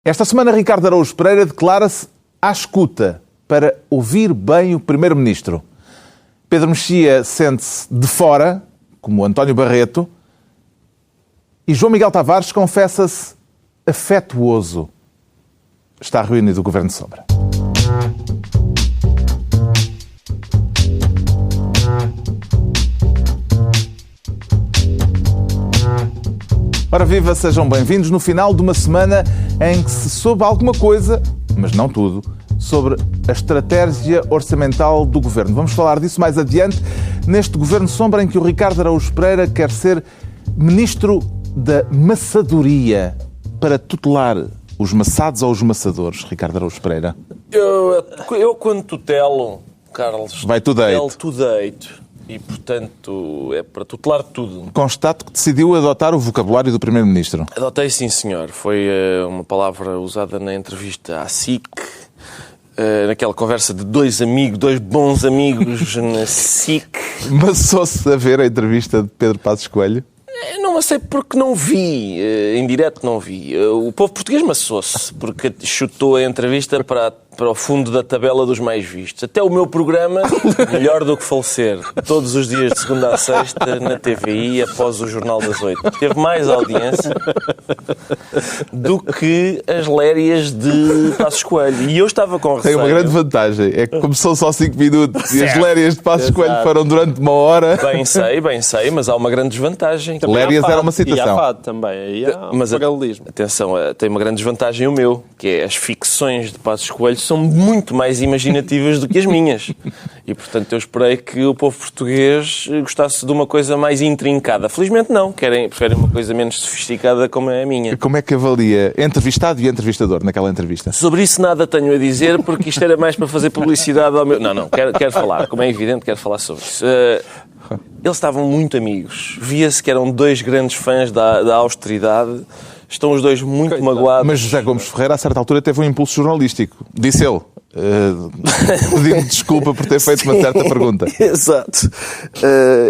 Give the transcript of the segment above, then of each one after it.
Esta semana, Ricardo Araújo Pereira declara-se à escuta para ouvir bem o Primeiro-Ministro. Pedro Mexia sente-se de fora, como António Barreto, e João Miguel Tavares confessa-se afetuoso. Está reunido o Governo de Sombra. Ora viva, sejam bem-vindos no final de uma semana em que se soube alguma coisa, mas não tudo, sobre a estratégia orçamental do Governo. Vamos falar disso mais adiante neste Governo Sombra em que o Ricardo Araújo Pereira quer ser Ministro da Maçadoria para tutelar os maçados ou os maçadores, Ricardo Araújo Pereira? Eu quando tutelo, Carlos, vai to date. To date. E, portanto, é para tutelar tudo. Constato que decidiu adotar o vocabulário do Primeiro-Ministro. Adotei, sim, senhor. Foi uma palavra usada na entrevista à SIC, naquela conversa de dois bons amigos na SIC. Maçou-se a ver a entrevista de Pedro Passos Coelho? Não sei porque não vi, em direto não vi. O povo português maçou-se, porque chutou a entrevista para o fundo da tabela dos mais vistos. Até o meu programa, melhor do que falecer, todos os dias de segunda a sexta, na TVI, após o Jornal das 8. Teve mais audiência do que as lérias de Passos Coelho. E eu estava com receio. Tem uma grande vantagem, é que começou só 5 minutos e as lérias de Passos Coelho foram durante uma hora. Bem sei, mas há uma grande desvantagem. Lérias era uma citação. E há fado também, aí há um paralelismo. Atenção, tem uma grande desvantagem o meu, que é as ficções de Passos Coelho são muito mais imaginativas do que as minhas. E, portanto, eu esperei que o povo português gostasse de uma coisa mais intrincada. Felizmente não, preferem uma coisa menos sofisticada como é a minha. Como é que avalia entrevistado e entrevistador naquela entrevista? Sobre isso nada tenho a dizer, porque isto era mais para fazer publicidade ao meu... Não, quero falar. Como é evidente, quero falar sobre isso. Eles estavam muito amigos. Via-se que eram dois grandes fãs da austeridade. Estão os dois muito magoados. Mas José Gomes Ferreira, a certa altura, teve um impulso jornalístico. Disse ele. Pediu-me desculpa por ter feito uma certa pergunta. Exato.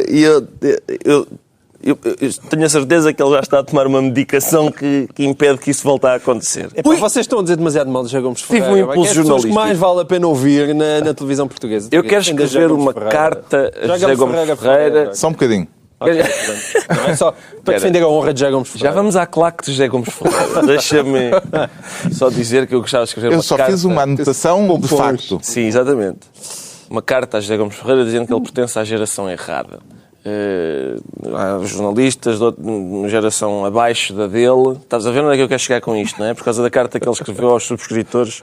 E eu tenho a certeza que ele já está a tomar uma medicação que impede que isso volte a acontecer. Vocês estão a dizer demasiado mal de José Gomes Ferreira. Tive um impulso jornalístico. Que mais vale a pena ouvir na televisão portuguesa. Eu quero escrever uma carta a José Gomes Ferreira. Só um bocadinho. Okay, não é só para defender a honra de José Gomes Ferreira. Já vamos à claque de José Gomes Ferreira. Deixa-me só dizer que eu gostava de escrever uma carta. Eu só fiz uma anotação de facto. Sim, exatamente. Uma carta a José Gomes Ferreira dizendo que ele pertence à geração errada. Há jornalistas de uma geração abaixo da dele. Estás a ver onde é que eu quero chegar com isto, não é? Por causa da carta que ele escreveu aos subscritores.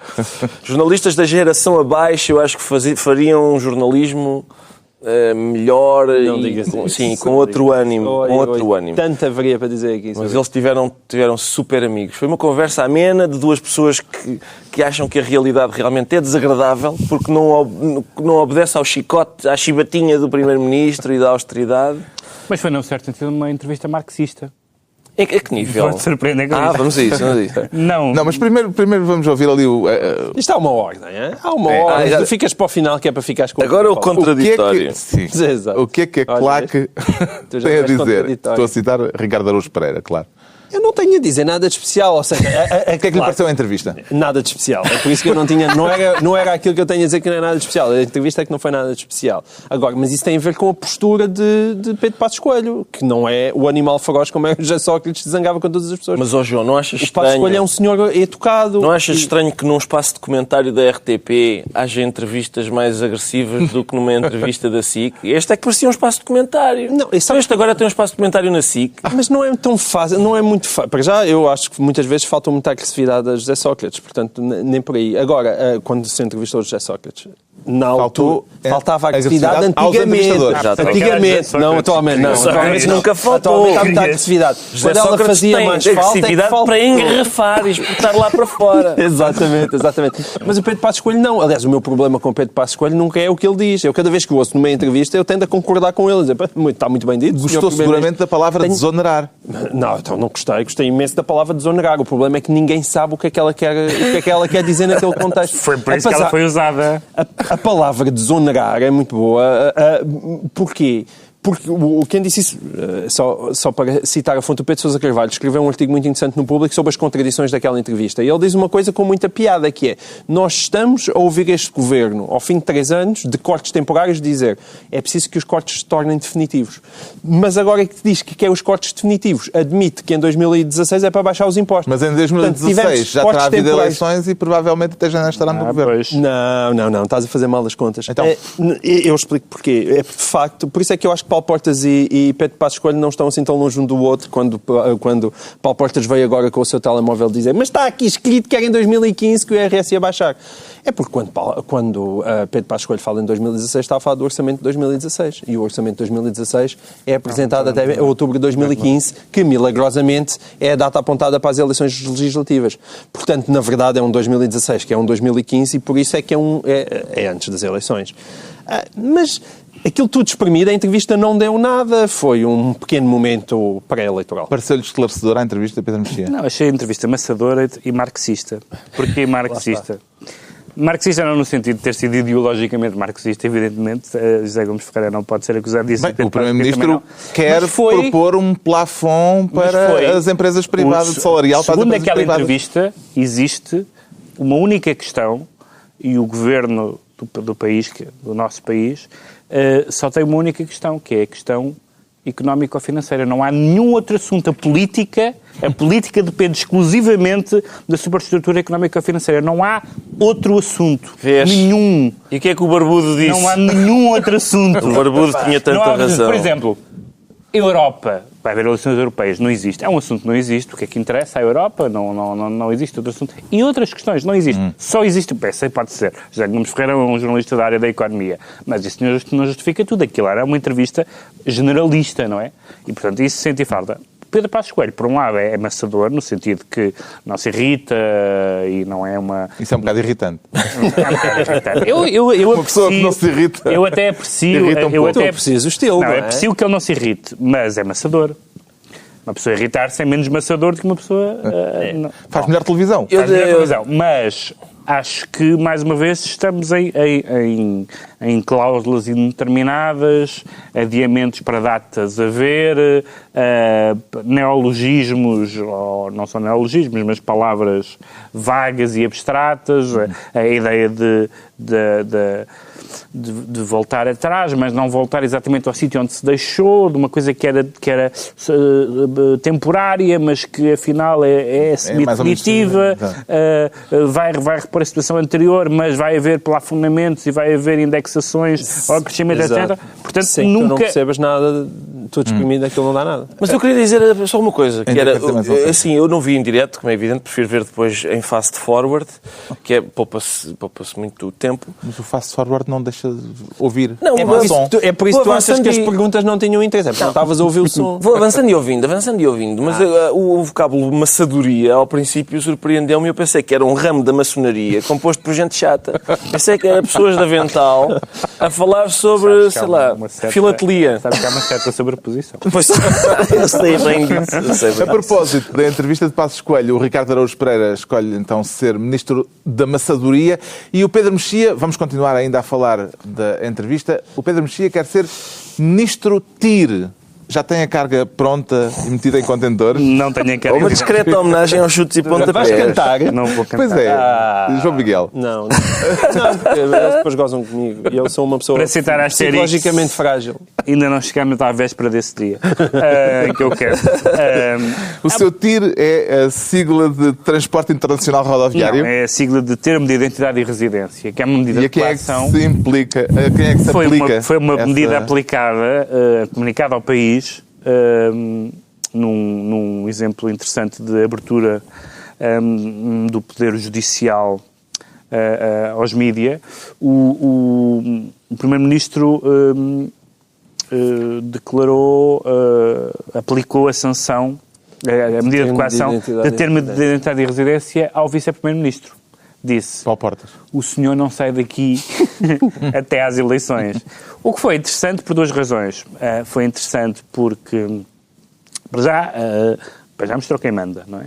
Jornalistas da geração abaixo, eu acho que fariam um jornalismo melhor e com outro ânimo. Tanto haveria para dizer aqui. Mas eles tiveram super amigos. Foi uma conversa amena de duas pessoas que acham que a realidade realmente é desagradável porque não obedece ao chicote, à chibatinha do Primeiro-Ministro e da austeridade. Mas foi, num certo sentido, uma entrevista marxista. A que nível? Pode surpreender com isso. Vamos a isso. Não, mas primeiro vamos ouvir ali o... Isto há uma ordem, é? Há uma ordem. Tu ficas para o final, que é para ficares com... Agora o contraditório. O que é que a claque tem a dizer? Estou a citar Ricardo Araújo Pereira, claro. Eu não tenho a dizer nada de especial, ou seja... O que é que lhe pareceu a entrevista? Nada de especial. É por isso que eu não tinha... Não era aquilo que eu tenho a dizer que não é nada de especial. A entrevista é que não foi nada de especial. Agora, mas isso tem a ver com a postura de Pedro Passos Coelho, que não é o animal feroz como é o José Sócrates se zangava com todas as pessoas. Mas, João, não achas estranho... O Passos Coelho é um senhor educado. Não achas estranho que num espaço de comentário da RTP haja entrevistas mais agressivas do que numa entrevista da SIC? Este é que parecia um espaço de comentário. Não, este agora tem um espaço de comentário na SIC. Mas não é tão fácil, não é muito fácil. Para já, eu acho que muitas vezes falta muita agressividade a José Sócrates, portanto, nem por aí. Agora, quando se entrevistou José Sócrates, na altura, faltava agressividade antigamente. Antigamente, não, atualmente não. Atualmente nunca faltou. Atualmente há muita agressividade. Quando ela fazia mais falta, é que para engarrafar e espetar lá para fora. Exatamente. Mas o Pedro Passos Coelho não. Aliás, o meu problema com o Pedro Passos Coelho nunca é o que ele diz. Eu, cada vez que o ouço numa entrevista, eu tendo a concordar com ele. Dizer, está muito bem dito. Gostou seguramente da palavra desonerar. Não, então não gostei. Gostei imenso da palavra desonerar. O problema é que ninguém sabe o que é que ela quer dizer naquele contexto. Foi por isso que ela foi usada. A palavra desonerar é muito boa. Porquê? Porque quem disse isso, só para citar a fonte, o Pedro Sousa Carvalho escreveu um artigo muito interessante no Público sobre as contradições daquela entrevista. E ele diz uma coisa com muita piada, que é: nós estamos a ouvir este governo, ao fim de 3 anos, de cortes temporários, dizer é preciso que os cortes se tornem definitivos. Mas agora é que diz que quer os cortes definitivos, admite que em 2016 é para baixar os impostos. Mas em 2016 Portanto, já terá havido eleições e provavelmente até já não estará no governo. Pois. Não, estás a fazer mal as contas. Então. Eu explico porquê. De facto, por isso é que eu acho que Paulo Portas e Pedro Passos Coelho não estão assim tão longe um do outro quando Paulo Portas veio agora com o seu telemóvel dizer mas está aqui escrito que era em 2015 que o IRS ia baixar. É porque quando Pedro Passos Coelho fala em 2016 está a falar do orçamento de 2016 e o orçamento de 2016 é apresentado até outubro de 2015, que milagrosamente é a data apontada para as eleições legislativas. Portanto, na verdade é um 2016 que é um 2015 e por isso é que é antes das eleições. Mas aquilo tudo espremido, a entrevista não deu nada, foi um pequeno momento pré-eleitoral. Pareceu-lhe esclarecedora a entrevista, Pedro Mexia? Não, achei a entrevista maçadora e marxista. Porquê marxista? Marxista não no sentido de ter sido ideologicamente marxista, evidentemente. José Gomes Ferreira não pode ser acusado disso. Bem, o Primeiro-Ministro quer propor um plafond para as empresas privadas, de salarial para as empresas privadas. Segundo aquela entrevista, existe uma única questão e o governo do país, do nosso país, só tem uma única questão, que é a questão económico-financeira. Não há nenhum outro assunto. A política depende exclusivamente da superestrutura económico-financeira. Não há outro assunto. Vês? Nenhum. E o que é que o Barbudo disse? Não há nenhum outro assunto. O Barbudo tinha tanta razão. Por exemplo, Europa. Vai haver eleições europeias. Não existe. É um assunto que não existe. O que é que interessa à Europa? Não existe outro assunto. E outras questões. Não existe. Só existe o PS. Pode ser. José Gomes Ferreira é um jornalista da área da economia. Mas isso não justifica tudo. Aquilo era uma entrevista generalista, não é? E, portanto, isso senti falta. Pedro Passos Coelho, por um lado, é amassador, no sentido que não se irrita e não é uma... Isso é um bocado irritante. É um bocado irritante. Uma pessoa que não se irrita. Eu até aprecio... Tu precisas do estilo, não é? Eu aprecio que ele não se irrite, mas é amassador. Uma pessoa irritar-se é menos amassador do que uma pessoa... Faz melhor televisão. Faz melhor televisão, mas... Acho que, mais uma vez, estamos em cláusulas indeterminadas, adiamentos para datas a ver, neologismos, ou não são neologismos, mas palavras vagas e abstratas, a ideia de voltar atrás, mas não voltar exatamente ao sítio onde se deixou, de uma coisa que era temporária, mas que afinal é semi-definitiva, vai repor a situação anterior, mas vai haver plafondamentos e vai haver indexações ao crescimento, etc. Portanto, sim, nunca... tu não percebes nada, tudo exprimido, aquilo não dá nada. Mas eu queria dizer só uma coisa, que era, assim, eu não vi em direto, como é evidente, prefiro ver depois em fast forward, que é, poupa-se muito tempo. Mas o fast forward não deixa de ouvir. Não, é por isso que tu achas que as perguntas não tinham interesse, é porque não estavas a ouvir o som. Vou avançando e ouvindo, mas o vocábulo maçadoria, ao princípio, surpreendeu-me. Eu pensei que era um ramo da maçonaria composto por gente chata. Pensei que era pessoas de avental a falar sobre, sei lá, filatelia. Sabes que há uma certa sobreposição. Pois, eu sei bem disso. A propósito da entrevista de Passos Coelho, o Ricardo Araújo Pereira escolhe então ser Ministro da Maçadoria e o Pedro Mexia, vamos continuar ainda a falar da entrevista, o Pedro Mexia quer ser Ministro TIR. Já tem a carga pronta e metida em contentores? Não tenho a carga. Uma discreta homenagem aos chutes e pontapés. Vais cantar? Não vou cantar. Pois é, João Miguel. Não, porque eles depois gozam comigo. E eu sou uma pessoa psicologicamente frágil. Ainda não chegamos à véspera desse dia que eu quero. O seu TIR é a sigla de Transporte Internacional Rodoviário? Não, é a sigla de Termo de Identidade e Residência, que é uma medida de coação. E a quem é que se implica? A quem é que se aplica? Foi uma medida aplicada, comunicada ao país, num exemplo interessante de abertura do Poder Judicial aos mídia. O Primeiro-Ministro declarou, aplicou a sanção, a medida de coação de termo de identidade e residência ao Vice-Primeiro-Ministro. Disse, Paulo Portas, o senhor não sai daqui até às eleições. O que foi interessante por duas razões. Foi interessante porque, para já mostrou quem manda, não é?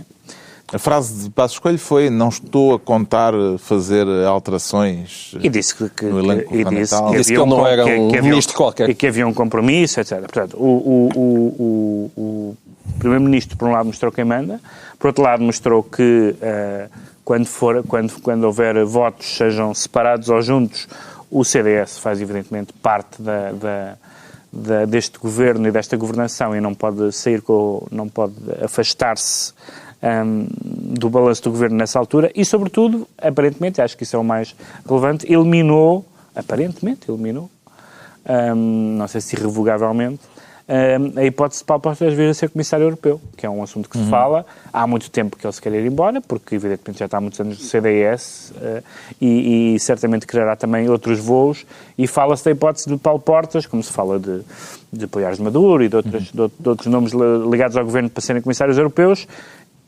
A frase de Passos Coelho foi: não estou a contar fazer alterações e disse no elenco governamental. Disse que ele não era um ministro qualquer. E que havia um compromisso, etc. Portanto, o Primeiro-Ministro, por um lado, mostrou quem manda, por outro lado, mostrou que quando houver votos, sejam separados ou juntos, o CDS faz, evidentemente, parte deste governo e desta governação e não pode afastar-se do balanço do governo nessa altura e, sobretudo, aparentemente, acho que isso é o mais relevante, eliminou, não sei se irrevogavelmente, a hipótese de Paulo Portas vir a ser comissário europeu, que é um assunto que se fala há muito tempo que ele se quer ir embora, porque evidentemente já está há muitos anos no CDS e certamente quererá também outros voos, e fala-se da hipótese de Paulo Portas, como se fala de apoiares de Maduro e de outros nomes ligados ao governo para serem comissários europeus,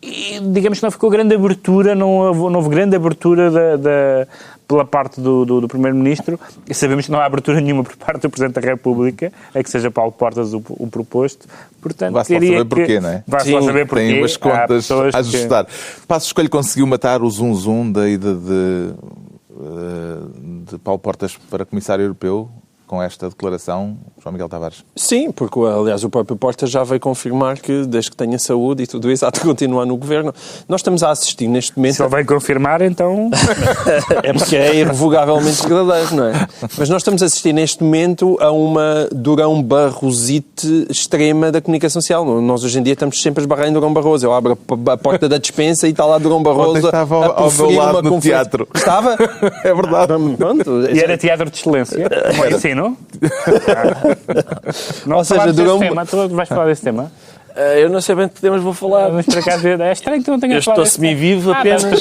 e digamos que não ficou grande abertura, não houve grande abertura pela parte do Primeiro-Ministro, e sabemos que não há abertura nenhuma por parte do Presidente da República, é que seja Paulo Portas o proposto. Portanto, vai-se lá saber porquê, não é? Vai-se lá saber porquê. Tem umas contas a ajustar. Passos Coelho conseguiu matar o zum-zum da ida de Paulo Portas para Comissário Europeu com esta declaração, João Miguel Tavares? Sim, porque, aliás, o próprio Portas já veio confirmar que, desde que tenha saúde e tudo isso, há de continuar no governo. Nós estamos a assistir neste momento... Se ele vai confirmar, então... É porque é irrevogavelmente verdadeiro, não é? Mas nós estamos a assistir neste momento a uma Durão Barrosite extrema da comunicação social. Nós, hoje em dia, estamos sempre a esbarrar em Durão Barroso. Eu abro a porta da despensa e está lá Durão Barroso estava ao meu lado no teatro. Estava? É verdade. Pronto. E era teatro de excelência? Como ensino? Não, ou seja, Durão... Tu vais falar desse tema? Eu não sei bem de que temas vou falar. Mas por acaso é estranho que tu não tenhas falado. Eu estou semi-vivo apenas.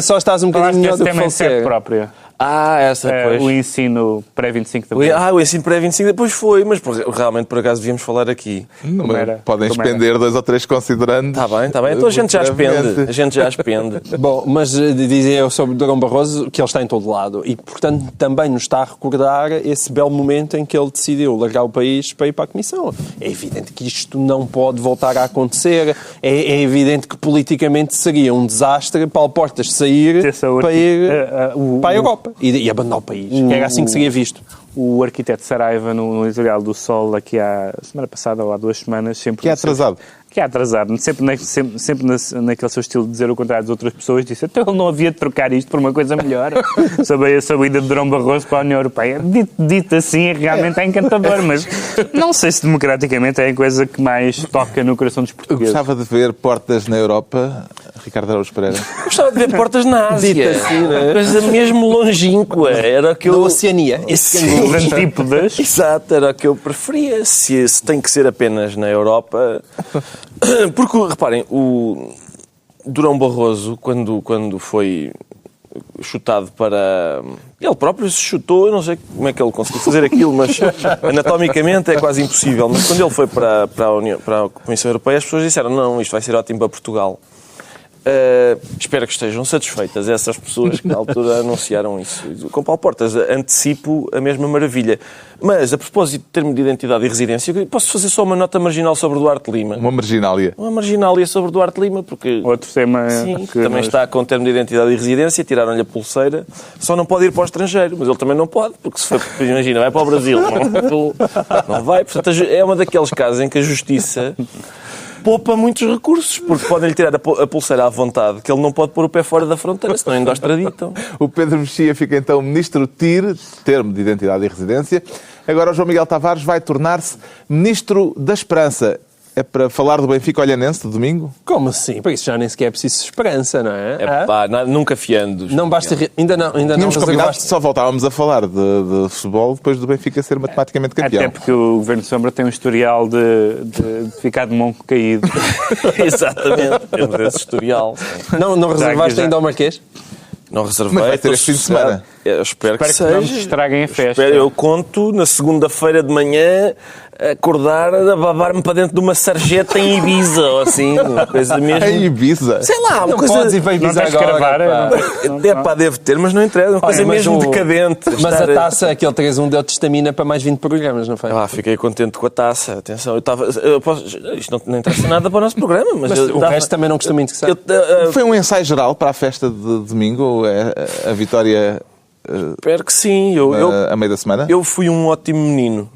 Só estás um bocadinho melhor do que falecer. Própria. Essa, pois. O ensino pré-25 de abril. O ensino pré-25 depois foi, mas realmente por acaso devíamos falar aqui. Podem expender 2 ou 3 considerandos. Está bem. Então a gente já expende. Bom, mas dizia eu sobre Durão Barroso que ele está em todo lado e, portanto, também nos está a recordar esse belo momento em que ele decidiu largar o país para ir para a Comissão. É evidente que isto não pode voltar a acontecer. É evidente que politicamente seria um desastre Paulo Portas sair para ir para a Europa. E abandonar o país. Que era assim que seria visto. O arquiteto Saraiva, no editorial do Sol, aqui há semana passada ou há 2 semanas... sempre que é atrasado. Que é atrasado. Sempre naquele seu estilo de dizer o contrário das outras pessoas, disse então ele não havia de trocar isto por uma coisa melhor. sobre a ida de Durão Barroso para a União Europeia. Dito assim, realmente é encantador, mas não sei se democraticamente é a coisa que mais toca no coração dos portugueses. Eu gostava de ver portas na Europa, Ricardo Araújo Pereira. Gostava de ver portas na Ásia. Dito assim, não é? Coisa mesmo longínqua. Era o que eu... Na Oceania. Os antípodas. Exato, era o que eu preferia. Se tem que ser apenas na Europa... Porque, reparem, o Durão Barroso, quando foi chutado para... Ele próprio se chutou, eu não sei como é que ele conseguiu fazer aquilo, mas anatomicamente é quase impossível. Mas quando ele foi para a Comissão Europeia, as pessoas disseram, não, isto vai ser ótimo para Portugal. Espero que estejam satisfeitas essas pessoas que na altura anunciaram isso. Com Paulo Portas antecipo a mesma maravilha. Mas, a propósito de termo de identidade e residência, posso fazer só uma nota marginal sobre Duarte Lima? Uma marginália. Uma marginália sobre Duarte Lima, porque... Outro tema... Sim, que também está com termo de identidade e residência, tiraram-lhe a pulseira, só não pode ir para o estrangeiro, mas ele também não pode, porque se for, imagina, vai para o Brasil, não vai. Portanto, é uma daqueles casos em que a justiça... poupa muitos recursos, porque podem-lhe tirar a pulseira à vontade, que ele não pode pôr o pé fora da fronteira, senão ainda o extraditam. O Pedro Mexia fica então Ministro TIR, termo de identidade e residência. Agora o João Miguel Tavares vai tornar-se Ministro da Esperança. É para falar do Benfica Olhanense de domingo? Como assim? Para isso já nem sequer é preciso esperança, não é? Nunca fiando. Não basta... Ainda não reservaste... Só voltávamos a falar de futebol depois do Benfica ser matematicamente campeão. Até porque o Governo Sombra tem um historial de ficar de monco caído. Exatamente. Temos esse historial. Não reservaste ainda ao Marquês? Não reservei. Mas vai ter este fim de semana. Eu espero que seja. Não nos estraguem a festa. Eu conto, na segunda-feira de manhã, acordar a babar-me para dentro de uma sarjeta em Ibiza, ou assim, uma coisa mesmo. Em Ibiza? Sei lá, uma Não coisa... podes ir para Ibiza tens agora, gravar, pá. Deve ter, mas não interessa, uma coisa mesmo decadente. Mas a taça, aquele 3-1 deu-te estamina para mais 20 programas, não foi? Fiquei contente com a taça, atenção, isto não interessa nada para o nosso programa, mas o resto também não costuma interessar. Foi um ensaio geral para a festa de domingo, ou é a vitória Espero que sim. a meio da semana? Eu fui um ótimo menino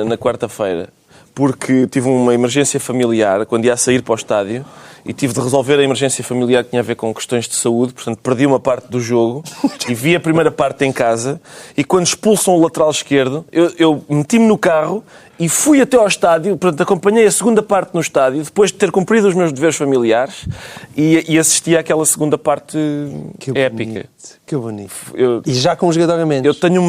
na quarta-feira, porque tive uma emergência familiar quando ia a sair para o estádio e tive de resolver a emergência familiar que tinha a ver com questões de saúde, portanto perdi uma parte do jogo e vi a primeira parte em casa e quando expulsam o lateral esquerdo, eu meti-me no carro e fui até ao estádio, portanto acompanhei a segunda parte no estádio, depois de ter cumprido os meus deveres familiares e assisti àquela segunda parte épica. Que bonito. E já com um jogador a menos. Eu tenho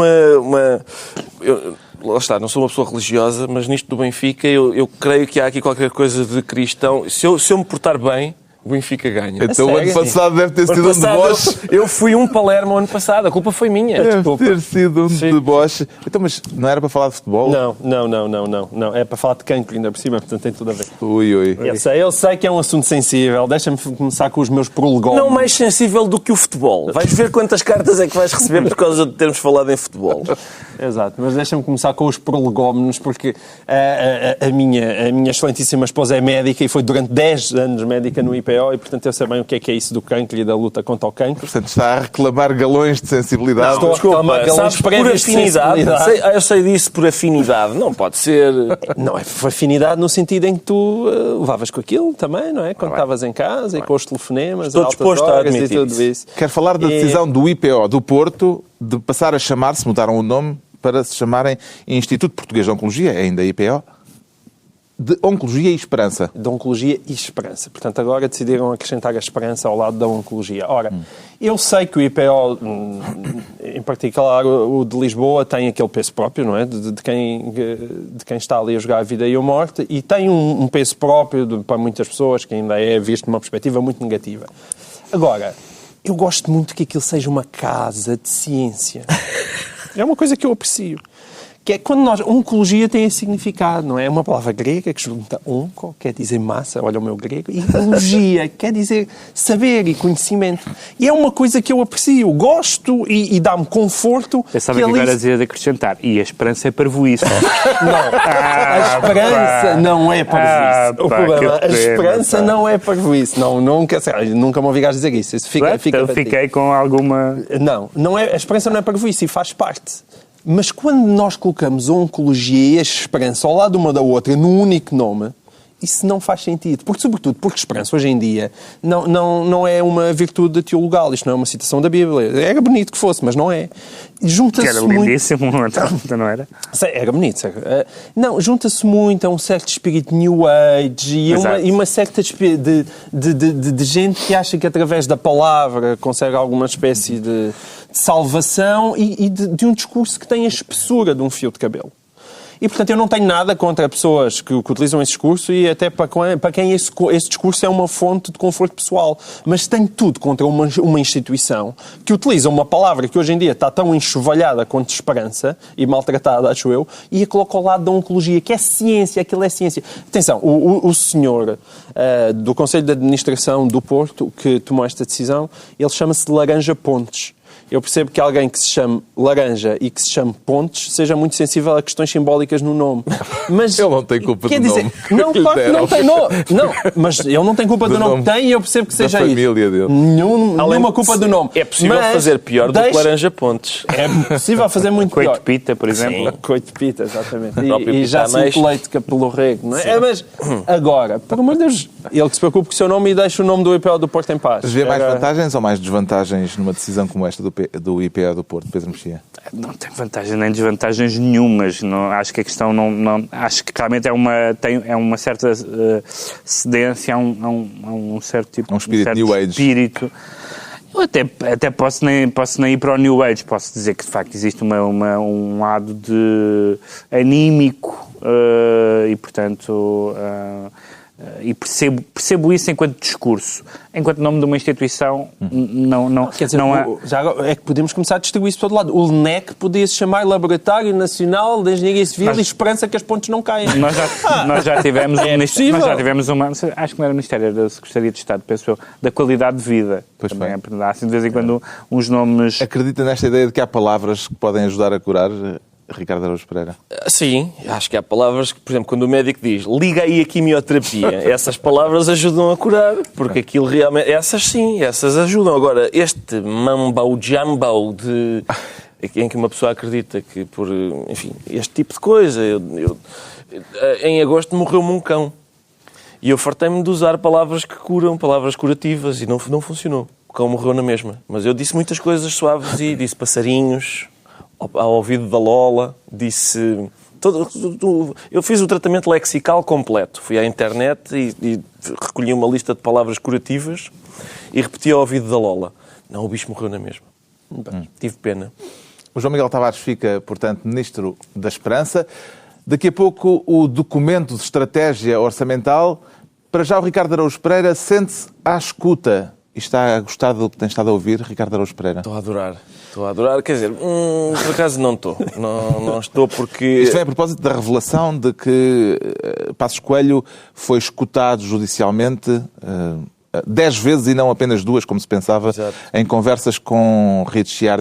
lá está, não sou uma pessoa religiosa, mas nisto do Benfica eu creio que há aqui qualquer coisa de cristão. Se eu me portar bem, o Benfica ganha. Então o ano passado deve ter sido um deboche. Eu fui um Palermo ano passado, a culpa foi minha. Deve ter sido um deboche. Então, mas não era para falar de futebol? Não. É para falar de cancro ainda por cima, portanto tem tudo a ver. Ui. Eu sei que é um assunto sensível. Deixa-me começar com os meus prolegómenos. Não mais sensível do que o futebol. Vais ver quantas cartas é que vais receber por causa de termos falado em futebol. Exato, mas deixa-me começar com os prolegómenos, porque a minha excelentíssima esposa é médica e foi durante 10 anos médica no IPO e, portanto, eu sei bem o que é isso do cancro e da luta contra o cancro. Portanto, está a reclamar galões de sensibilidade. Desculpa, sabes, por afinidade. Eu sei disso por afinidade. Não pode ser... Não, é afinidade no sentido em que tu levavas com aquilo também, não é? Quando estavas em casa e com os telefonemas, estou disposto a admitir e tudo isso. Quero falar da decisão do IPO do Porto de passar a chamar-se, mudaram o nome, para se chamarem Instituto Português de Oncologia, ainda IPO, de Oncologia e Esperança. De Oncologia e Esperança. Portanto, agora decidiram acrescentar a esperança ao lado da Oncologia. Ora, eu sei que o IPO, em particular o de Lisboa, tem aquele peso próprio, não é? De quem está ali a jogar a vida e a morte, e tem um peso próprio para muitas pessoas, que ainda é visto de uma perspectiva muito negativa. Agora, eu gosto muito que aquilo seja uma casa de ciência. É uma coisa que eu aprecio. Que é quando oncologia tem esse significado, não é? É uma palavra grega que junta onco, quer dizer massa, olha o meu grego, e ologia, quer dizer saber e conhecimento. E é uma coisa que eu aprecio, gosto e dá-me conforto. Pensava que agora ias acrescentar. E a esperança é parvoíce. Não, a esperança não é parvoíce. O problema, a esperança não é parvoíce. Nunca me ouvi dizer isso. Eu fiquei com alguma... Não é, a esperança não é parvoíce e faz parte. Mas quando nós colocamos a oncologia e a esperança ao lado uma da outra num único nome, isso não faz sentido. Porque esperança hoje em dia não é uma virtude teologal. Isto não é uma citação da Bíblia. Era bonito que fosse, mas não é. Junta-se era lindíssimo, não era? Era bonito. Não, junta-se muito a um certo espírito New Age e uma certa de gente que acha que através da palavra consegue alguma espécie de salvação e de um discurso que tem a espessura de um fio de cabelo. E, portanto, eu não tenho nada contra pessoas que utilizam esse discurso e até para quem esse discurso é uma fonte de conforto pessoal. Mas tenho tudo contra uma instituição que utiliza uma palavra que hoje em dia está tão enxovalhada quanto esperança e maltratada, acho eu, e a coloca ao lado da oncologia, que é ciência, aquilo é ciência. Atenção, o senhor do Conselho de Administração do Porto que tomou esta decisão, ele chama-se Laranja Pontes. Eu percebo que alguém que se chame Laranja e que se chame Pontes seja muito sensível a questões simbólicas no nome. Mas ele não tem culpa do nome. Não, claro que não tem. Não, mas ele não tem culpa do nome que tem e eu percebo que seja isso. Nenhuma culpa do nome. É possível fazer pior do que Laranja Pontes. É possível fazer muito pior. Coito de Pita, por exemplo. Sim. Coito de Pita, exatamente. E já sinto leite pelo rego, não é? Mas agora, por amor de Deus, ele que se preocupe com o seu nome e deixe o nome do IPO do Porto em paz. Vê mais vantagens ou mais desvantagens numa decisão como esta do IPO do Porto, Pedro Mexia? Não tem vantagens nem desvantagens nenhumas. Não, acho que a questão acho que realmente é uma certa cedência a um certo tipo de espírito certo New Age. Espírito. Eu até posso nem ir para o New Age. Posso dizer que de facto existe um lado de anímico e portanto E percebo isso enquanto discurso. Enquanto nome de uma instituição, não quer dizer, não há... Já é que podemos começar a distribuir isso para todo lado. O LNEC podia se chamar Laboratório Nacional de Engenharia Civil e Esperança que as pontes não caiam. Nós já tivemos uma... Acho que não era o Ministério, era a Secretaria de Estado, penso eu, da qualidade de vida. Pois também bem. há assim de vez em quando uns nomes... Acredita nesta ideia de que há palavras que podem ajudar a curar, Ricardo Araújo Pereira? Sim, acho que há palavras que, por exemplo, quando o médico diz liga aí a quimioterapia, essas palavras ajudam a curar, porque aquilo realmente... essas ajudam. Agora, este mambo-jumbo em que uma pessoa acredita que por, enfim, este tipo de coisa... em agosto morreu-me um cão. E eu fartei-me de usar palavras que curam, palavras curativas, e não funcionou. O cão morreu na mesma. Mas eu disse muitas coisas suaves e disse passarinhos... ao ouvido da Lola, disse... Eu fiz o tratamento lexical completo. Fui à internet e recolhi uma lista de palavras curativas e repeti ao ouvido da Lola. Não, o bicho morreu na mesma. Tive pena. O João Miguel Tavares fica, portanto, Ministro da Esperança. Daqui a pouco, o documento de estratégia orçamental. Para já, o Ricardo Araújo Pereira sente-se à escuta. E está a gostar do que tem estado a ouvir, Ricardo Araújo Pereira? Estou a adorar. Quer dizer, por acaso não estou. Não estou porque... Isto vem a propósito da revelação de que Passos Coelho foi escutado judicialmente 10 vezes e não apenas 2, como se pensava, Exato. em conversas com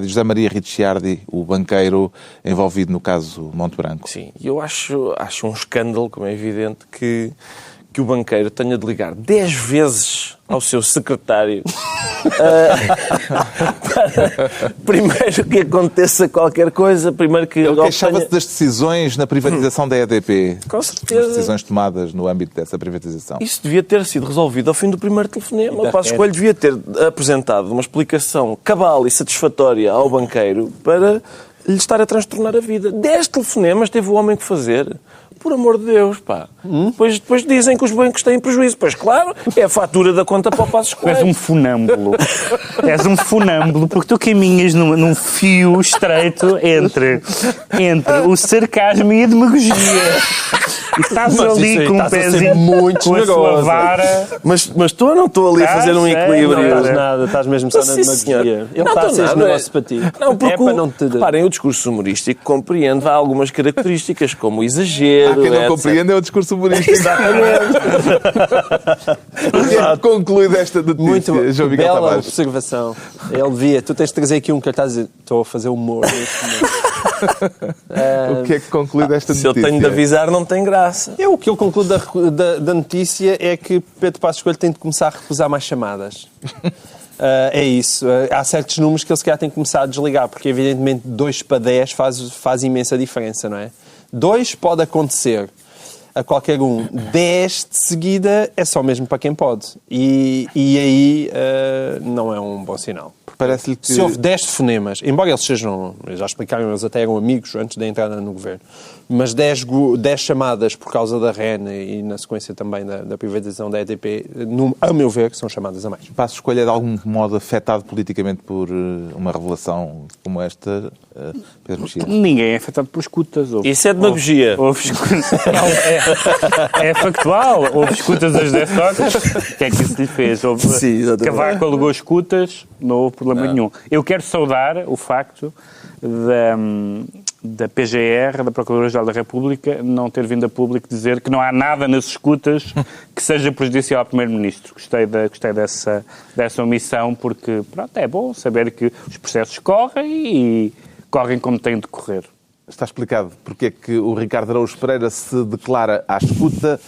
José Maria Ricciardi, o banqueiro envolvido no caso Monte Branco. Sim, e eu acho um escândalo, como é evidente, que o banqueiro tenha de ligar 10 vezes ao seu secretário para, primeiro que aconteça qualquer coisa, primeiro que... Ele queixava-se das decisões na privatização da EDP. Com certeza. As decisões tomadas no âmbito dessa privatização. Isso devia ter sido resolvido ao fim do primeiro telefonema. O Passos Coelho devia ter apresentado uma explicação cabal e satisfatória ao banqueiro para lhe estar a transtornar a vida. 10 telefonemas teve o homem que fazer. Por amor de Deus, pá. Depois dizem que os bancos têm prejuízo. Pois claro, é a fatura da conta para o Passos Coelho. És um funâmbulo. És um funâmbulo, porque tu caminhas num fio estreito entre o sarcasmo e a demagogia. E estás ali com um pezinho muito com a sua vara. Mas tu não estou ali a fazer um equilíbrio. Não estás nada, estás mesmo só na demagogia. Ele está a ser generoso para ti. Não, porque é para não te... Reparem, o discurso humorístico compreende algumas características, como o exagero, quem não compreende é o discurso humorístico. Exatamente. Conclui desta notícia, muito João Miguel bela Tavares. observação. Ele via. Tu tens de trazer aqui um cartaz e dizer estou a fazer humor neste momento. O que é que conclui desta Se notícia? eu tenho de avisar, não tem graça. O que eu concluo da notícia é que Pedro Passos Coelho tem de começar a recusar mais chamadas. É isso. Há certos números que ele se calhar tem que começar a desligar, porque evidentemente 2 para 10 faz imensa diferença, não é? 2 pode acontecer a qualquer um. 10 de seguida é só mesmo para quem pode. E aí não é um bom sinal. Parece-lhe que... Se houve 10 telefonemas, embora eles sejam, já explicaram, eles até eram amigos antes da entrada no governo, mas 10 chamadas por causa da REN e na sequência também da privatização da EDP, a meu ver, são chamadas a mais. Passos Coelho é de algum modo afetado politicamente por uma revelação como esta, Pedro Mexia? Ninguém é afetado por escutas. Isso é demagogia. É factual. Houve escutas às 10 horas. O que é que isso lhe fez? Sim, Cavaco alugou escutas, não houve problema nenhum. Eu quero saudar o facto da PGR, da Procuradoria-Geral da República, não ter vindo a público dizer que não há nada nas escutas que seja prejudicial ao Primeiro-Ministro. Gostei dessa omissão, porque pronto, é bom saber que os processos correm e correm como têm de correr. Está explicado porque é que o Ricardo Araújo Pereira se declara à escuta.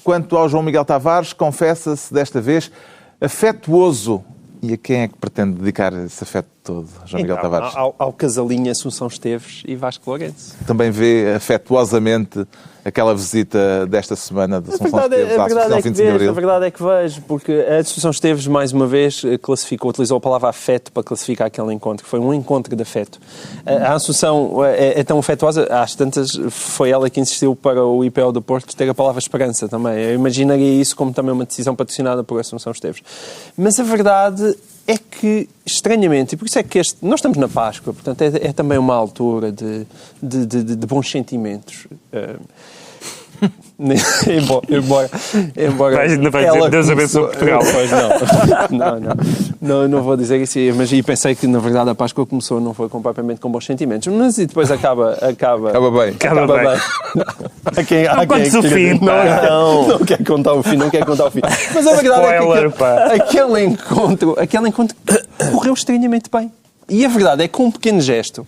Quanto ao João Miguel Tavares, confessa-se desta vez afetuoso. E a quem é que pretende dedicar esse afeto todo, João Miguel Tavares? Ao casalinho Assunção Esteves e Vasco Lourenço. Também vê afetuosamente aquela visita desta semana de Assunção Esteves à Associação 25 de Abril? A verdade é que vejo, porque a Assunção Esteves, mais uma vez, utilizou a palavra afeto para classificar aquele encontro, que foi um encontro de afeto. A Assunção é tão afetuosa, às tantas, foi ela que insistiu para o IPO do Porto ter a palavra esperança também. Eu imaginaria isso como também uma decisão patrocinada por Assunção Esteves. Mas a verdade é que, estranhamente, e por isso é que nós estamos na Páscoa, portanto é também uma altura de bons sentimentos. embora Não vais dizer Deus abençoe Portugal. Não vou dizer isso, mas pensei que na verdade a Páscoa começou não foi propriamente com bons sentimentos, mas e depois acaba bem. A quem contes o fim, não quer contar o fim. Mas a verdade Spoiler, é que aquele encontro correu estranhamente bem. E a verdade é que com um pequeno gesto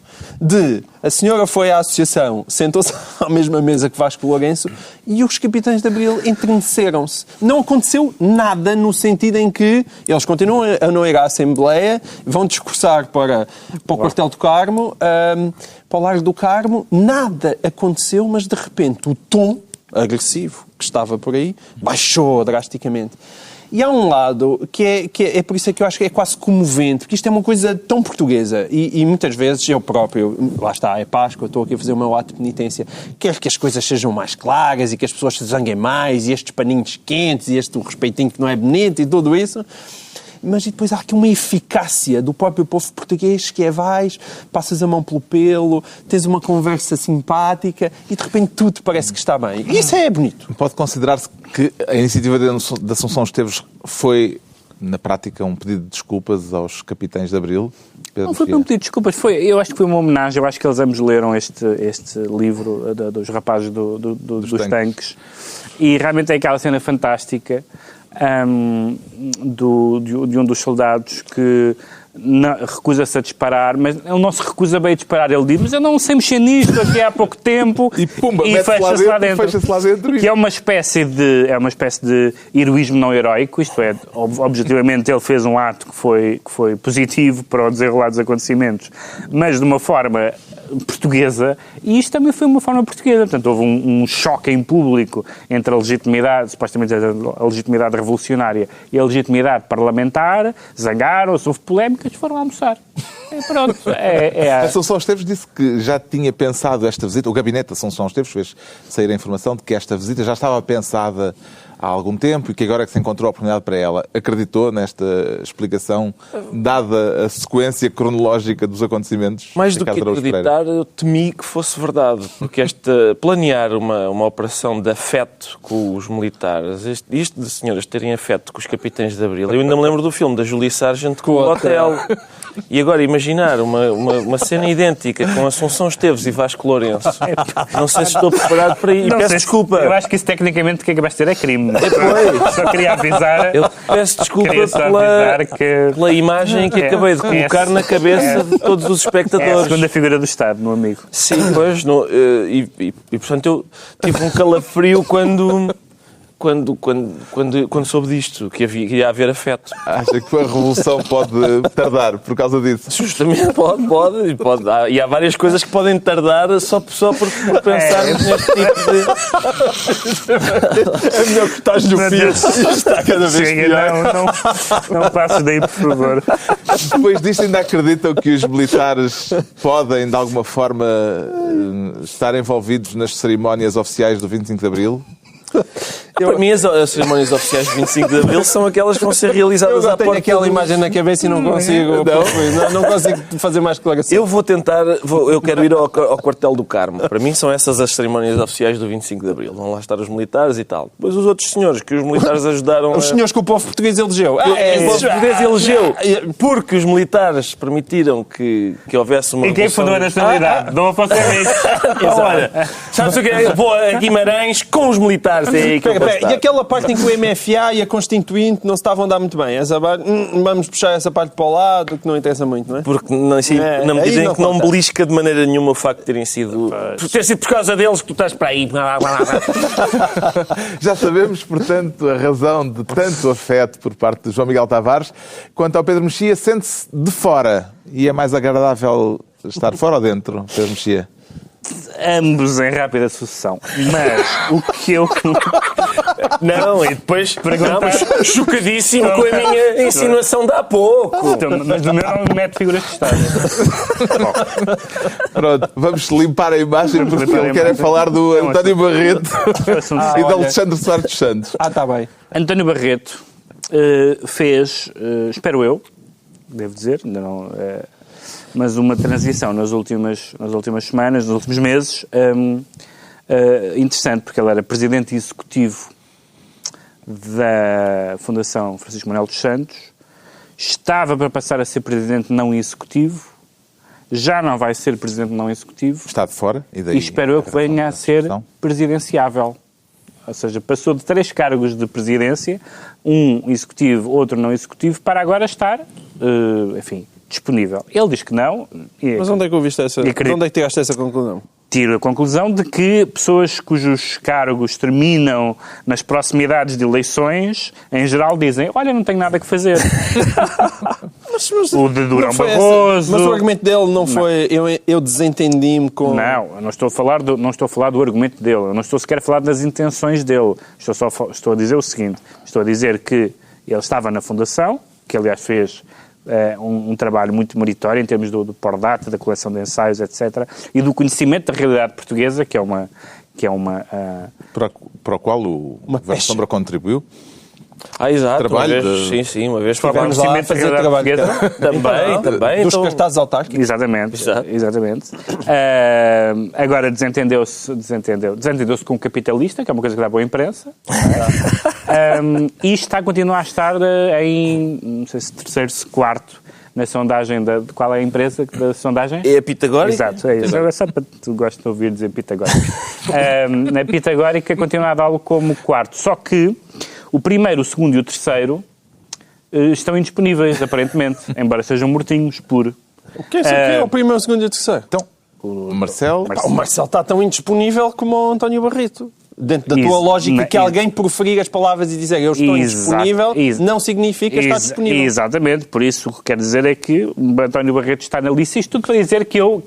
a senhora foi à associação, sentou-se à mesma mesa que Vasco Lourenço e os capitães de Abril enterneceram-se. Não aconteceu nada no sentido em que eles continuam a não ir à Assembleia, vão discursar para o Quartel do Carmo, para o Largo do Carmo. Nada aconteceu, mas de repente o tom agressivo que estava por aí baixou drasticamente. E há um lado que é por isso é que eu acho que é quase comovente, porque isto é uma coisa tão portuguesa e muitas vezes eu próprio, lá está, é Páscoa, estou aqui a fazer o meu ato de penitência, quero que as coisas sejam mais claras e que as pessoas se zanguem mais e estes paninhos quentes e este respeitinho que não é bonito e tudo isso. Mas depois há aqui uma eficácia do próprio povo português que vais, passas a mão pelo pelo, tens uma conversa simpática e de repente tudo parece que está bem. E isso é bonito. Pode considerar-se que a iniciativa de Assunção Esteves foi, na prática, um pedido de desculpas aos capitães de Abril? Não foi um pedido de desculpas, eu acho que foi uma homenagem. Eu acho que eles ambos leram este livro dos rapazes dos tanques e realmente é aquela cena fantástica de um dos soldados que recusa-se a disparar, mas ele não se recusa bem a disparar. Ele diz, mas eu não sei mexer nisto aqui há pouco tempo e pumba, fecha-se lá dentro. Que é uma espécie de heroísmo não heroico, isto é, objetivamente ele fez um ato que foi positivo para o desenrolar dos acontecimentos, mas de uma forma portuguesa, e isto também foi uma forma portuguesa. Portanto, houve um choque em público entre a legitimidade, supostamente a legitimidade revolucionária e a legitimidade parlamentar, zangaram-se, houve polémicas, foram almoçar. Pronto. Assunção Esteves disse que já tinha pensado esta visita, o gabinete de Assunção Esteves fez sair a informação de que esta visita já estava pensada há algum tempo e que agora é que se encontrou a oportunidade para ela. Acreditou nesta explicação, dada a sequência cronológica dos acontecimentos? Mais do que acreditar, eu temi que fosse verdade, porque planear uma operação de afeto com os militares, isto de senhoras terem afeto com os capitães de Abril, eu ainda me lembro do filme da Julie Sargent com o Hotel. E agora imaginar uma cena idêntica com Assunção Esteves e Vasco Lourenço. Não sei se estou preparado para ir. Peço desculpa. Eu acho que isso tecnicamente o que acabaste de ter é crime. Só queria avisar. Eu peço desculpa pela imagem que acabei de colocar na cabeça de todos os espectadores. É a segunda figura do Estado, meu amigo. Sim, pois. E portanto eu tive um calafrio quando soube disto, que ia haver afeto. Acha que a revolução pode tardar por causa disso? Justamente, pode. E há várias coisas que podem tardar só por pensarmos neste tipo de... É melhor que estás no fio. Está cada vez pior. Não passes daí, por favor. Depois disto, ainda acreditam que os militares podem, de alguma forma, estar envolvidos nas cerimónias oficiais do 25 de Abril? Para mim, as cerimónias oficiais de 25 de Abril são aquelas que vão ser realizadas à porta. Eu tenho aquela imagem na cabeça e não consigo fazer mais declaração. Eu vou tentar, eu quero ir ao Quartel do Carmo. Para mim são essas as cerimónias oficiais do 25 de Abril. Vão lá estar os militares e tal. Depois os outros senhores, que os militares ajudaram Os senhores que o povo português elegeu. O povo português elegeu. Porque os militares permitiram que houvesse uma... E quem fundou a nacionalidade? Não a posso ver isso. Olha, sabes o que é? Vou a Guimarães com os militares. E aquela parte em que o MFA e a Constituinte não se estavam a dar muito bem? Vamos puxar essa parte para o lado, que não interessa muito, não é? Porque na medida em que não belisca de maneira nenhuma o facto de ter sido por causa deles que tu estás para aí. Já sabemos, portanto, a razão de tanto afeto por parte de João Miguel Tavares. Quanto ao Pedro Mexia, sente-se de fora. E é mais agradável estar fora ou dentro, Pedro Mexia? Ambos em rápida sucessão. Mas o que eu... Não, e depois perguntamos chocadíssimo com a minha insinuação de há pouco. Então, mas no meu não mete figuras de Estado. Pronto, vamos limpar a imagem porque ele quer falar do António Barreto e do Alexandre Soares dos Santos. Está bem. António Barreto fez, espero eu, devo dizer, ainda não... mas uma transição nas últimas semanas, nos últimos meses, interessante, porque ele era presidente executivo da Fundação Francisco Manuel dos Santos, estava para passar a ser presidente não executivo, já não vai ser presidente não executivo. Está de fora. E espero eu que venha a ser presidenciável. Ou seja, passou de 3 cargos de presidência, um executivo, outro não executivo, para agora estar, disponível. Ele diz que não. Mas onde é que ouviste essa? Onde é que tiraste essa conclusão? Tiro a conclusão de que pessoas cujos cargos terminam nas proximidades de eleições, em geral dizem, olha, não tenho nada que fazer. O de Durão Barroso... Mas o argumento dele não foi... Eu desentendi-me com... Não, eu não estou a falar do argumento dele. Eu não estou sequer a falar das intenções dele. Estou a dizer o seguinte. Estou a dizer que ele estava na Fundação, que aliás fez... um trabalho muito meritório em termos do Pordata, da coleção de ensaios, etc. E do conhecimento da realidade portuguesa, que é uma para o qual o Governo Sombra contribuiu. Exato. Trabalho uma vez Estivemos lá a fazer trabalho. Também. Dos cartazes autárquicos. Exatamente. Agora desentendeu-se com o capitalista, que é uma coisa que dá boa imprensa. E continua a estar em, não sei se terceiro, se quarto, na sondagem de qual é a empresa da sondagem? É a Pitagórica? Exato, é isso. É só para tu gostas de ouvir dizer Pitagórica. Na Pitagórica continua a dá-lo como quarto. Só que o primeiro, o segundo e o terceiro estão indisponíveis, aparentemente, embora sejam mortinhos por... O que é o primeiro, o segundo e o terceiro? Então, o Marcelo... O Marcelo está tão indisponível como o António Barreto. Dentro da tua lógica, que alguém proferir as palavras e dizer eu estou indisponível, não significa estar disponível. Exatamente, por isso o que quero dizer é que o António Barreto está na lista. Isto tudo para dizer que eu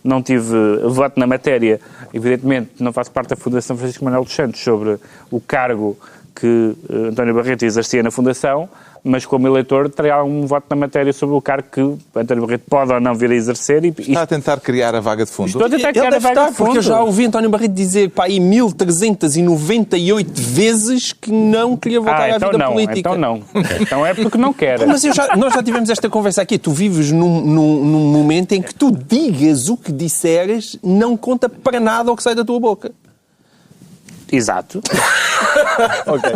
não tive voto na matéria. Evidentemente, não faço parte da Fundação Francisco Manuel dos Santos sobre o cargo que António Barreto exercia na Fundação, mas como eleitor terá um voto na matéria sobre o cargo que António Barreto pode ou não vir a exercer. Está a tentar criar a vaga de fundo? Estou a tentar criar a vaga de fundo. Porque eu já ouvi António Barreto dizer 1398 vezes que não queria voltar à vida política. Então não. Então é porque não quer. Mas nós já tivemos esta conversa aqui. Tu vives num momento em que tu digas o que disseres, não conta para nada o que sai da tua boca. Exato. Ok.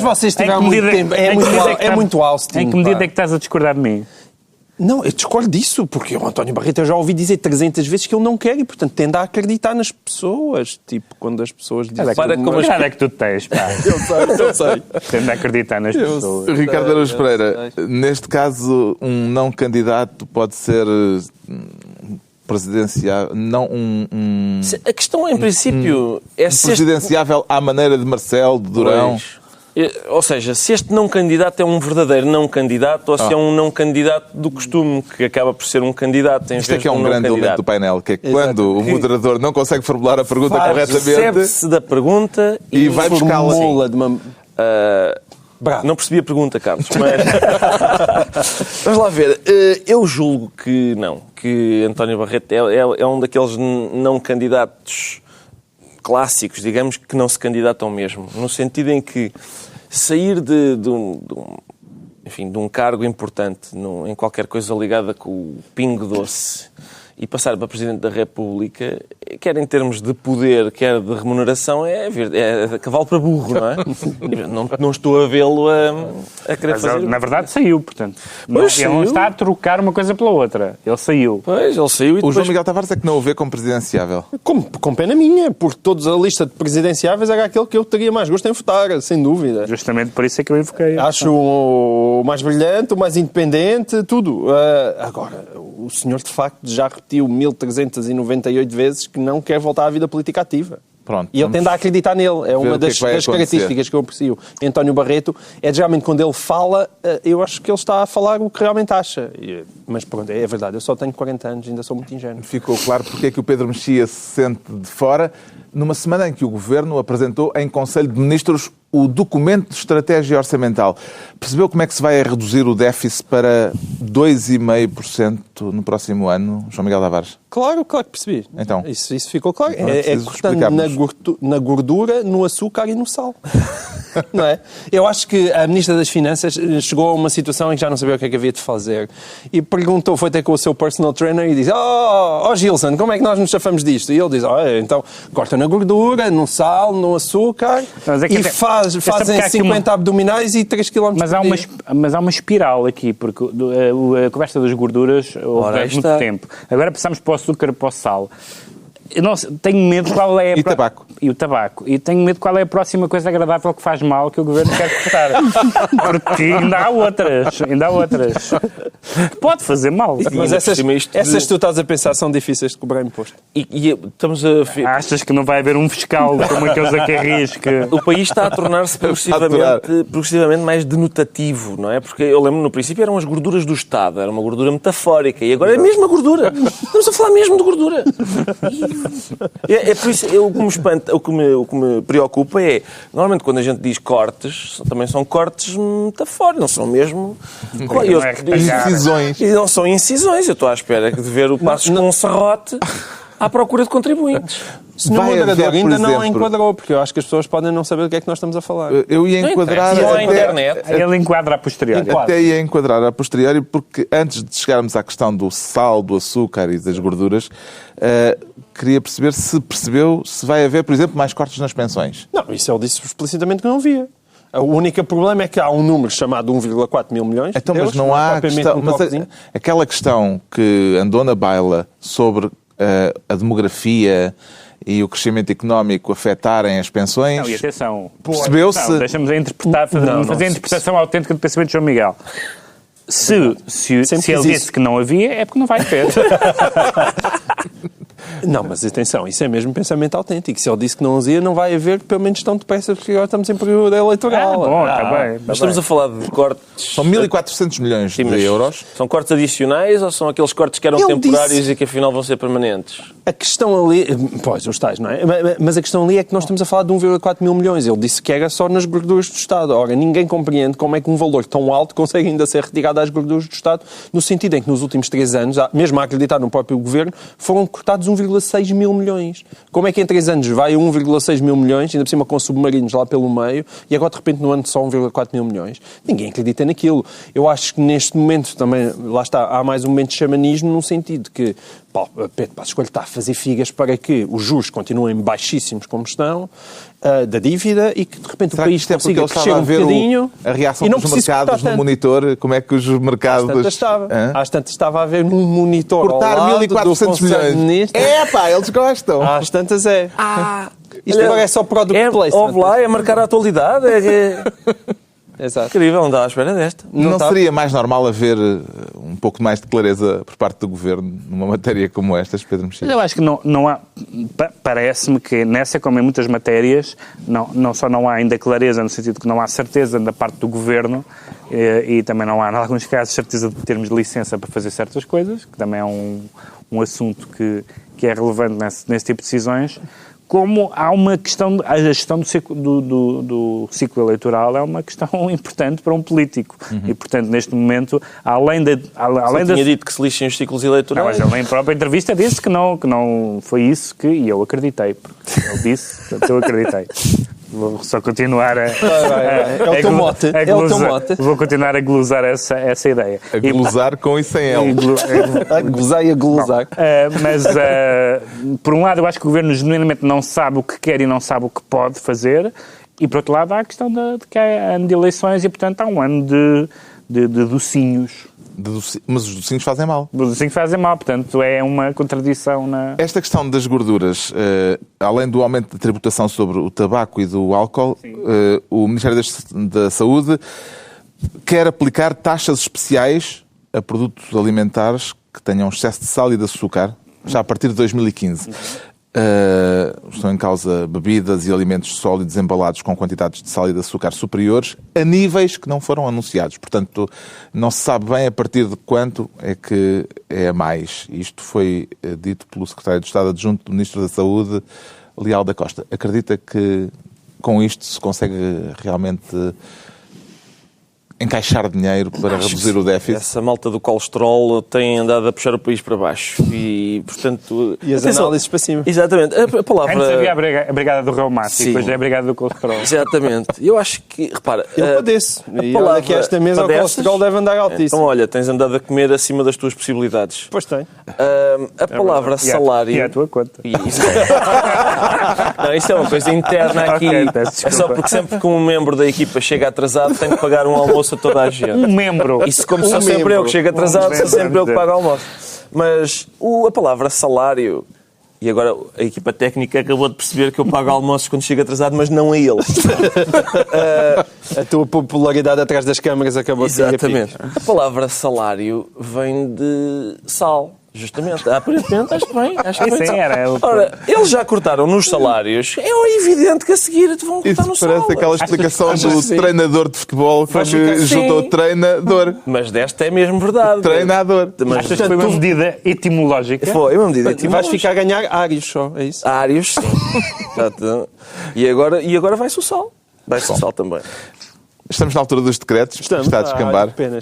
Vocês tiveram muito tempo. É muito Austin. Em que medida é que estás a discordar de mim? Não, eu discordo disso, porque o António Barreto eu já ouvi dizer 300 vezes que ele não quer e, portanto, tende a acreditar nas pessoas. Tipo, quando as pessoas dizem... Cuidado é que tu tens, pá. Eu sei. Tende a acreditar nas pessoas. Ricardo Araújo Pereira, neste caso, um não candidato pode ser... presidenciável, não A questão, em princípio, é se presidenciável à maneira de Marcelo, de Durão. Ou seja, se este não candidato é um verdadeiro não candidato ou se é um não candidato do costume, que acaba por ser um candidato em vez de um não candidato. Isto é que é um grande elemento do painel, que é quando o moderador não consegue formular a pergunta corretamente... Percebe-se da pergunta e vai buscá-la. Não percebi a pergunta, Carlos, mas... Vamos lá ver. Eu julgo que não. Que António Barreto é um daqueles não candidatos clássicos, digamos, que não se candidatam mesmo. No sentido em que sair de um cargo importante em qualquer coisa ligada com o pingo doce e passar para Presidente da República, quer em termos de poder, quer de remuneração, é cavalo para burro, não é? Não estou a vê-lo a querer fazer... Na verdade saiu, portanto. Ele não está a trocar uma coisa pela outra. Ele saiu. Pois, ele saiu e depois... O João Miguel Tavares é que não o vê como presidenciável. Com pena minha, porque toda a lista de presidenciáveis era aquele que eu teria mais gosto em votar, sem dúvida. Justamente por isso é que eu invoquei. Acho o mais brilhante, o mais independente, tudo. Agora, o senhor de facto já repetiu 1398 vezes que não quer voltar à vida política ativa. Pronto, e ele tende a acreditar nele. É uma das características que eu aprecio. António Barreto é geralmente quando ele fala, eu acho que ele está a falar o que realmente acha. Mas pronto, é verdade, eu só tenho 40 anos, ainda sou muito ingênuo. Ficou claro porque é que o Pedro Mexia se sente de fora numa semana em que o Governo apresentou em Conselho de Ministros o documento de estratégia orçamental. Percebeu como é que se vai reduzir o déficit para 2,5% no próximo ano, João Miguel Tavares? Claro que percebi. Então, isso ficou claro. É cortando na gordura, no açúcar e no sal. Não é? Eu acho que a Ministra das Finanças chegou a uma situação em que já não sabia o que é que havia de fazer. E perguntou, foi até com o seu personal trainer e disse: Oh, Gilson, como é que nós nos chafamos disto? E ele diz: então corta na gordura, no sal, no açúcar e fazem 50 abdominais e 3 km Mas há uma espiral aqui, porque a conversa das gorduras houve muito tempo. Agora passamos para o açúcar e para o sal. Eu não sei, tenho medo qual é E tabaco. E o tabaco. E tenho medo qual é a próxima coisa agradável que faz mal que o Governo quer cortar. Porque ainda há outras. Pode fazer mal. Mas essas tu estás a pensar são difíceis de cobrar imposto. E estamos a... Achas que não vai haver um fiscal como aqueles a Carris que... O país está a tornar-se progressivamente mais denotativo, não é? Porque eu lembro, no princípio, eram as gorduras do Estado. Era uma gordura metafórica. E agora é a mesma gordura. Estamos a falar mesmo de gordura. É por isso, o que me espanta, o que me preocupa é, normalmente quando a gente diz cortes, também são cortes metafóricos, não são mesmo... Incisões. E não são incisões. Eu estou à espera de ver o Passos com um serrote à procura de contribuintes. Se não ainda não enquadrou, porque eu acho que as pessoas podem não saber do que é que nós estamos a falar. Eu ia enquadrar... Ele enquadra a posteriori. Até ia enquadrar a posteriori, porque antes de chegarmos à questão do sal, do açúcar e das gorduras, queria perceber se vai haver, por exemplo, mais cortes nas pensões. Não, isso ele disse explicitamente que não havia. O único problema é que há um número chamado 1,4 mil milhões. Então, mas não há questão, aquela questão que andou na baila sobre a demografia e o crescimento económico afetarem as pensões. Não, e atenção, percebeu-se... Deixamos a interpretar, fazer a interpretação autêntica do pensamento de João Miguel. Se ele disse que não havia, é porque não vai ter. Não, mas atenção, isso é mesmo pensamento autêntico. Se ele disse que não havia, não vai haver, pelo menos tão depressa, porque agora estamos em período eleitoral. Bom, está bem. Mas estamos a falar de cortes... São 1.400 milhões de euros. São cortes adicionais ou são aqueles cortes que eram temporários e que afinal vão ser permanentes? A questão ali... Pois, os tais, não é? Mas a questão ali é que nós estamos a falar de 1,4 mil milhões. Ele disse que era só nas gorduras do Estado. Ora, ninguém compreende como é que um valor tão alto consegue ainda ser retirado às gorduras do Estado, no sentido em que nos últimos 3 anos, mesmo a acreditar no próprio Governo, foram cortados 1,6 mil milhões. Como é que em 3 anos vai 1,6 mil milhões, ainda por cima com submarinos lá pelo meio, e agora de repente no ano só 1,4 mil milhões? Ninguém acredita naquilo. Eu acho que neste momento também, lá está, há mais um momento de xamanismo, no sentido que Pedro Passos Coelho está a fazer figas para que os juros continuem baixíssimos como estão, da dívida, e que de repente será o país consiga crescer um bocadinho. A reação dos mercados no monitor, como é que os mercados... Às tantas estava a ver num monitor cortar ao lado 1.400 milhões. Eles gostam. Às tantas é. Isto agora é só product placement. Lá, é marcar a atualidade. Exato. Incrível, não estava à espera desta. Não seria mais normal haver um pouco mais de clareza por parte do Governo numa matéria como esta, Pedro Mexia? Eu acho que não há... Parece-me que nessa, como em muitas matérias, não só não há ainda clareza, no sentido que não há certeza da parte do Governo e também não há, em alguns casos, certeza de termos licença para fazer certas coisas, que também é um assunto que é relevante nesse tipo de decisões. Como há uma questão, a gestão do ciclo eleitoral é uma questão importante para um político. E, portanto, neste momento, além tinha dito que se lixem os ciclos eleitorais. Não, mas ele, em própria entrevista, disse que não foi isso e eu acreditei. Porque ele disse, portanto, eu acreditei. Vou só continuar a Vou continuar a glosar essa ideia. A glosar com e sem L. A glosar e a glosar. Mas, por um lado, eu acho que o Governo genuinamente não sabe o que quer e não sabe o que pode fazer. E, por outro lado, há a questão de que há ano de eleições e, portanto, há um ano de docinhos. Mas os docinhos fazem mal. Os docinhos fazem mal, portanto é uma contradição na... Esta questão das gorduras, além do aumento da tributação sobre o tabaco e do álcool, o Ministério da Saúde quer aplicar taxas especiais a produtos alimentares que tenham excesso de sal e de açúcar, já a partir de 2015. Estão em causa bebidas e alimentos sólidos embalados com quantidades de sal e de açúcar superiores a níveis que não foram anunciados. Portanto, não se sabe bem a partir de quanto é que é a mais. Isto foi dito pelo Secretário de Estado Adjunto do Ministro da Saúde, Leal da Costa. Acredita que com isto se consegue realmente encaixar dinheiro para reduzir o déficit? Essa malta do colesterol tem andado a puxar o país para baixo e, portanto... E as análises para cima. Exatamente. A palavra... Antes havia a brigada do reumático, depois é a brigada do colesterol. Exatamente. Eu acho que, repara... Eu padeço. E olha que esta mesa o colesterol deve andar altíssimo. Então, olha, tens andado a comer acima das tuas possibilidades. Pois tem. A palavra salário... E a tua conta. Não, isto é uma coisa interna aqui. É só porque sempre que um membro da equipa chega atrasado tem que pagar um almoço a toda a gente. Um membro. Isso como sou sempre eu que chego atrasado, sou sempre eu que pago o almoço. Mas a palavra salário... E agora a equipa técnica acabou de perceber que eu pago almoços quando chego atrasado, mas não a eles. A tua popularidade atrás das câmaras acabou de ser. Exatamente. A palavra salário vem de sal. Justamente. Aparentemente, acho que bem. Sim, era. Ora, eles já cortaram nos salários. É evidente que a seguir te vão cortar no sal. Isso parece aquela explicação do treinador de futebol que juntou treinador. Mas desta é mesmo verdade. Treinador. Mas achas que foi uma medida etimológica? Foi uma medida etimológica. Vais ficar a ganhar áreos só, é isso? Áreos, sim. E agora vai-se o sal. Vai-se o sal também. Estamos na altura dos decretos. Está a descambar. Pena,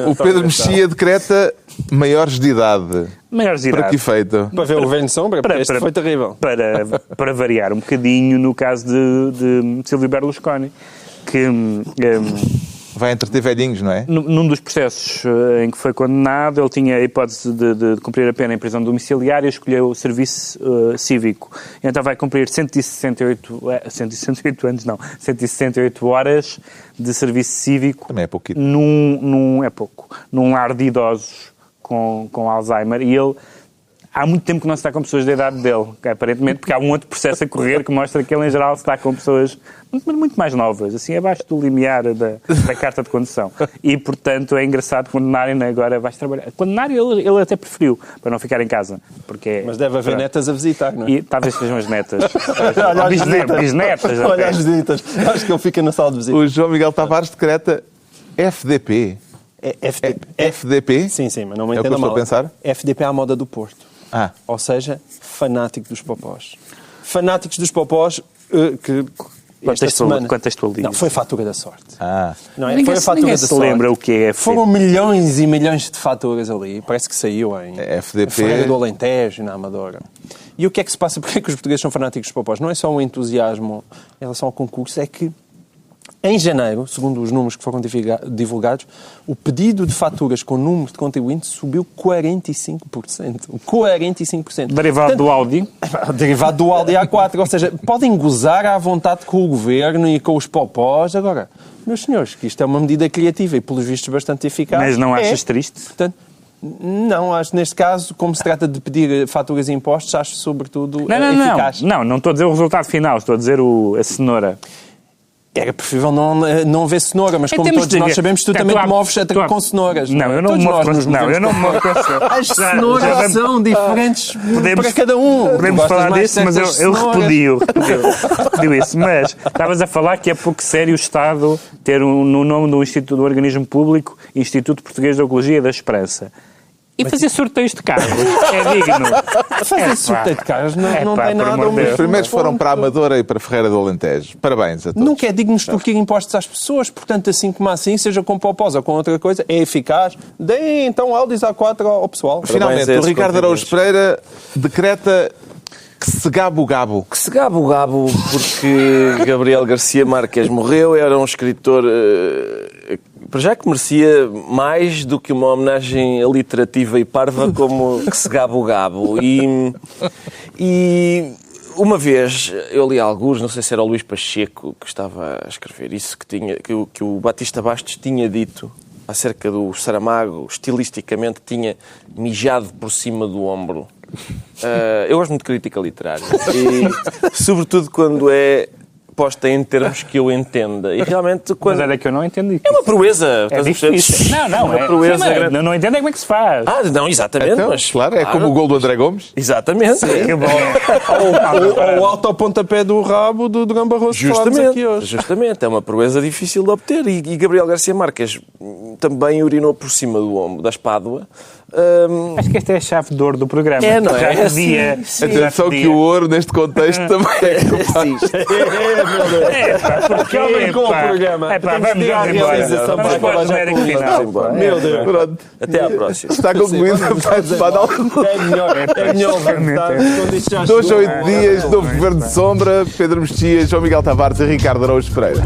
o Pedro Mexia decreta maiores de idade. Maiores de idade. Para que efeito? Para ver o governo de sombra, porque este foi terrível. Para variar um bocadinho no caso de Silvio Berlusconi, que... vai entreter velhinhos, não é? Num dos processos em que foi condenado, ele tinha a hipótese de cumprir a pena em prisão domiciliária e escolheu o serviço cívico. Então vai cumprir 168 horas de serviço cívico. Também é pouquinho. É pouco. Num lar de idosos com Alzheimer. E ele... Há muito tempo que não se está com pessoas da idade dele, aparentemente, porque há um outro processo a correr que mostra que ele, em geral, se está com pessoas muito mais novas, assim, abaixo do limiar da carta de condução. E, portanto, é engraçado condenarem agora, vais trabalhar. Condenar ele até preferiu, para não ficar em casa. Porque, mas deve haver netas a visitar, não é? E talvez sejam as netas. Bisnetas. Olha as visitas. Acho que ele fica na sala de visita. O João Miguel Tavares decreta FDP. FDP? Sim, mas não me entenda mal. É o que eu estou a pensar? FDP à moda do Porto. Ou seja, fanático dos popós. Fanáticos dos popós que esta semana... Contextualiza. Não, foi a fatura da sorte. Não é? Foi a fatura da sorte. Lembra o que é FDP? Foram milhões e milhões de faturas ali. Parece que saiu em FDP... Ferreira do Alentejo, na Amadora. E o que é que se passa? Porquê é que os portugueses são fanáticos dos popós? Não é só um entusiasmo em relação ao concurso, é que em janeiro, segundo os números que foram divulgados, o pedido de faturas com número de contribuintes subiu 45%. 45%. Derivado do Audi. Derivado do Audi A4. Ou seja, podem gozar à vontade com o governo e com os popós. Agora, meus senhores, que isto é uma medida criativa e, pelos vistos, bastante eficaz. Mas não achas triste? Portanto, não, acho neste caso, como se trata de pedir faturas e impostos, acho sobretudo eficaz. Não estou a dizer o resultado final, estou a dizer a cenoura. Era preferível não haver cenoura, mas como todos nós sabemos, tu também te moves com cenouras. Não, eu não me movo com cenouras. As cenouras são diferentes para cada um. Podemos falar disso, mas eu repudio isso. Mas estavas a falar que é pouco sério o Estado ter no nome do organismo público Instituto Português de Ecologia e da Esperança. E fazer sorteios de carros é digno. Fazer sorteio de carros não tem nada. Os primeiros foram para a Amadora e para Ferreira do Alentejo. Parabéns a todos. Nunca é digno extorquir impostos às pessoas, portanto, assim como assim, seja com popós ou com outra coisa, é eficaz. Deem então Audis A4 ao pessoal. Finalmente, o Ricardo Araújo Pereira decreta que se gabo o gabo. Que se gabo o gabo porque Gabriel Garcia Marques morreu, era um escritor... Para já que merecia mais do que uma homenagem aliterativa e parva como que se gaba o gabo. E uma vez eu li alguns, não sei se era o Luís Pacheco que estava a escrever isso, que o Batista Bastos tinha dito acerca do Saramago, estilisticamente tinha mijado por cima do ombro. Eu gosto muito de crítica literária e sobretudo quando é posta em termos que eu entenda. E realmente, mas era que eu não entendi. É uma proeza. É difícil. Não, é proeza. Não entendo como é que se faz. Não, exatamente. Então, mas, claro, é como o gol do André Gomes. Exatamente. Que bom. Ou o autopontapé do rabo do Durão Barroso que falámos aqui hoje. Justamente. É uma proeza difícil de obter. E Gabriel Garcia Marques também urinou por cima do ombro da espádua Acho que esta é a chave de ouro do programa. Não é? Já podia. Atenção que o ouro, neste contexto, também é capaz. Porque Acabem com o programa. Vamos à realização para acabar já com embora. Meu Deus. Pronto. Até à próxima. Está concluído a participar É melhor verdade. Quando isto já 2 a chegou. 8 dias, novo governo de sombra, Pedro Mexias, João Miguel Tavares e Ricardo Araújo Pereira.